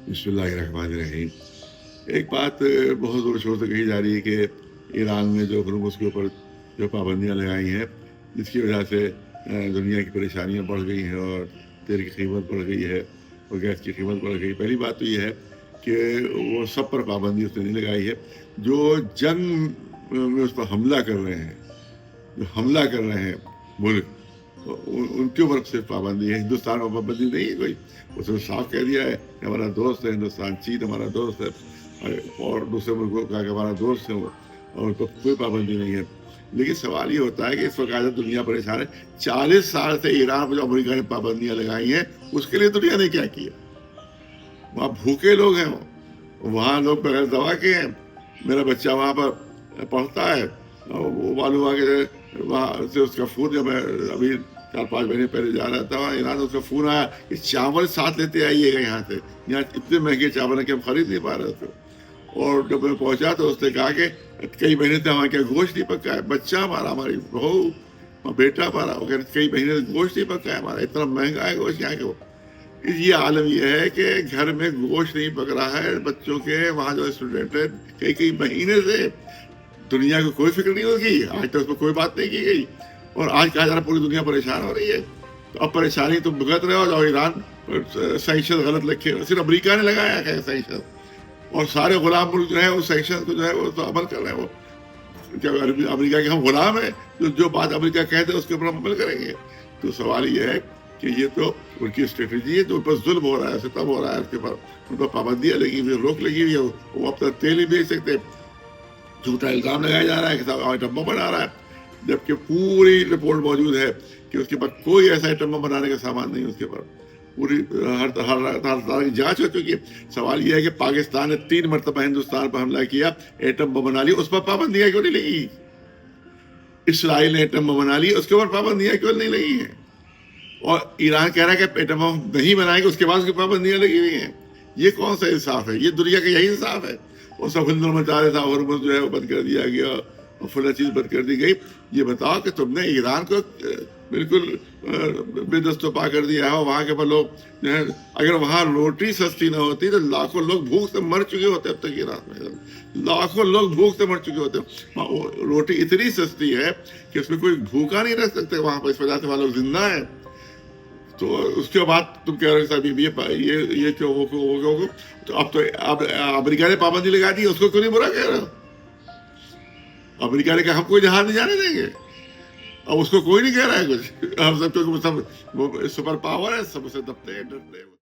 بسم اللہ الرحمن الرحیم۔ ایک بات بہت زور شور سے کہی جا رہی ہے کہ ایران نے جو ہرمز کے اوپر جو پابندیاں لگائی ہیں، جس کی وجہ سے دنیا کی پریشانیاں بڑھ گئی ہیں اور تیل کی قیمت بڑھ گئی ہے اور گیس کی قیمت بڑھ گئی۔ پہلی بات تو یہ ہے کہ وہ سب پر پابندی اس نے نہیں لگائی ہے۔ جو جنگ میں اس پر حملہ کر رہے ہیں، جو حملہ کر رہے ہیں ملک، ان کے اوپر صرف پابندی ہے۔ ہندوستان میں پابندی نہیں ہے کوئی۔ اس نے صاف کہہ دیا ہے کہ ہمارا دوست ہے ہندوستان، چین ہمارا دوست ہے اور دوسرے ملکوں کا کہ ہمارا دوست ہے، اور ان پر کوئی پابندی نہیں ہے۔ لیکن سوال یہ ہوتا ہے کہ اس وقت آج دنیا پریشان ہے۔ 40 سال سے ایران پر جو امریکہ نے پابندیاں لگائی ہیں، اس کے لیے دنیا نے کیا کیا؟ وہاں بھوکے لوگ ہیں، وہاں لوگ بغیر دوا کے ہیں۔ میرا بچہ وہاں پر پڑھتا ہے، وہ معلوم ہوا کہ وہاں سے اس کا فون، جب میں ابھی 4-5 مہینے پہلے جا رہا تھا وہاں ایران، اس کا فون آیا کہ چاول ساتھ لیتے آئیے گا یہاں سے، یہاں اتنے مہنگے چاول ہیں کہ ہم خرید نہیں پا رہے تھے۔ اور جب میں پہنچا تو اس نے کہا کہ کئی مہینے سے ہمارے کیا گوشت نہیں پکا ہے، بچہ ہمارا، ہماری بہو، بیٹا ہمارا، کئی مہینے سے گوشت نہیں پکا ہے ہمارا، اتنا مہنگا ہے گوشت یہاں کے۔ یہ عالم یہ ہے کہ گھر میں گوشت نہیں پک رہا ہے بچوں کے، وہاں جو اسٹوڈنٹ ہے کئی مہینے سے، دنیا کو کوئی فکر نہیں ہوگی، آج تک اس پر کوئی بات نہیں کی گئی، اور آج کہا جا رہا پوری دنیا پریشان ہو رہی ہے۔ تو اب پریشانی تم بھگت رہے ہو، جاؤ ایران سینکشن غلط لکھے، صرف امریکہ نے لگایا ہے سینکشن، اور سارے غلام ملک جو ہے وہ سینکشن کو جو ہے وہ تو عمل کر رہے ہیں۔ وہ کیا امریکہ کے ہم غلام ہیں؟ جو بات امریکہ کہتے ہیں اس کے اوپر ہم عمل کریں گے؟ تو سوال یہ ہے کہ یہ تو ان کی اسٹریٹجی ہے، جو ان پر ظلم ہو رہا ہے، ستم ہو رہا ہے، اس کے اوپر ان پر پابندیاں لگی ہوئی، روک لگی ہوئی ہے، وہ اپنا تیل نہیں بیچ سکتے، جھوٹا الزام لگایا جا رہا ہے کہ صاحب آئٹم بم بنا رہا ہے، جبکہ پوری رپورٹ موجود ہے کہ اس کے پاس کوئی ایسا آئٹم بم بنانے کا سامان نہیں، اس کے پاس پوری ہر طرح کی جانچ ہو چکی ہے۔ سوال یہ ہے کہ پاکستان نے 3 مرتبہ ہندوستان پر حملہ کیا، ایٹم بم بنا لی، اس پر پابندیاں کیوں نہیں لگی؟ اسرائیل نے ایٹم بم بنا لی، اس کے اوپر پابندیاں کیوں نہیں لگی ہیں؟ اور ایران کہہ رہا ہے کہ ایٹم بم نہیں بنائے گا، اس کے بعد اس کی پابندیاں لگی ہوئی ہیں۔ یہ کون سا انصاف ہے؟ یہ دنیا کا یہی انصاف ہے؟ وہ سب ہندو میں چاہ رہے تھا، ہرمز جو ہے وہ بند کر دیا گیا اور فلاں چیز بند کر دی گئی۔ یہ بتاؤ کہ تم نے ایران کو بالکل بے دست و پا کر دیا ہے، وہاں کے لوگ جو ہے، اگر وہاں روٹی سستی نہ ہوتی تو لاکھوں لوگ بھوک سے مر چکے ہوتے اب تک ایران میں، لاکھوں لوگ بھوک سے مر چکے ہوتے۔ روٹی اتنی سستی ہے کہ اس میں کوئی بھوکا نہیں رہ سکتے وہاں پر، اس وجہ سے وہاں لوگ زندہ ہیں۔ تو اس کے بعد تم کہہ رہے صاحب یہ کیوں وہ تو اب امریکہ نے پابندی لگا دی، اس کو کیوں نہیں برا کہہ رہا؟ امریکہ نے کہا ہم کوئی جہاز نہیں جانے دیں گے، اب اس کو کوئی نہیں کہہ رہا ہے کچھ، ہم سب سپر پاور ہے، سب سے دبتے ہیں ڈرتے ہیں۔